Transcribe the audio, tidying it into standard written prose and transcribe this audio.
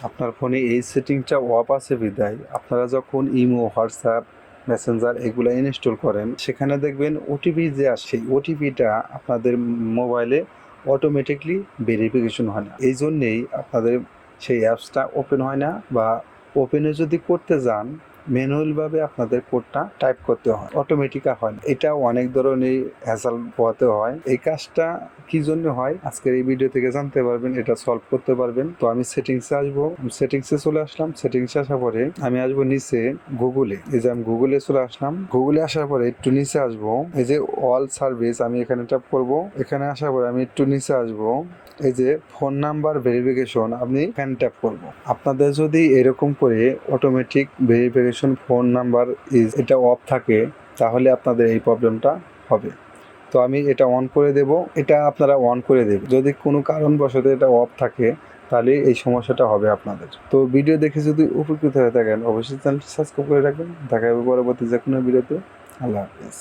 আপনার ফোনে এই সেটিংটা অফ আছে বিদায় আপনারা যখন ইমো, হোয়াটসঅ্যাপ, মেসেঞ্জার এগুলো ইনস্টল করেন, সেখানে দেখবেন ওটিপি যে আসে, ওটিপিটা আপনাদের মোবাইলে অটোমেটিকলি ভেরিফিকেশন হয় না। এই জন্যেই আপনাদের সেই অ্যাপসটা ওপেন হয় না, বা ওপেনে যদি করতে যান ম্যানুয়ালভাবে আপনাদের কোডটা টাইপ করতে হয়, অটোমেটিক হয় না। এটা অনেক ধরনের হ্যাসেল পোহাতে হয়। এই কাজটা কি জন্য হয় আজকের এই ভিডিও থেকে জানতে পারবেন, এটা সলভ করতে পারবেন। তো আমি সেটিংসে আসবো, সেটিংসে চলে আসলাম। সেটিংসে আসার পরে আমি আসবো নিচে গুগলে, এই যে আমি গুগলে চলে আসলাম। গুগলে আসার পরে একটু নিচে আসবো, এই যে অল সার্ভিস আমি এখানে ট্যাপ করবো। এখানে আসার পরে আমি একটু নিচে আসবো, এই যে ফোন নাম্বার ভেরিফিকেশন আমি এখানে ট্যাপ করবো। আপনাদের যদি এরকম করে অটোমেটিক ভেরিফিকেশন ফোন নাম্বার এটা অফ থাকে, তাহলে আপনাদের এই প্রবলেমটা হবে। তো আমি এটা অন করে দেব, এটা আপনারা অন করে দেবেন। যদি কোনো কারণবশত এটা অফ থাকে তাহলে এই সমস্যাটা হবে আপনাদের। তো ভিডিও দেখে যদি উপকৃত হয়ে থাকেন অবশ্যই চ্যানেলটি সাবস্ক্রাইব করে রাখবেন। দেখা হবে পরবর্তী যে কোনো ভিডিওতে। আল্লাহ হাফেজ।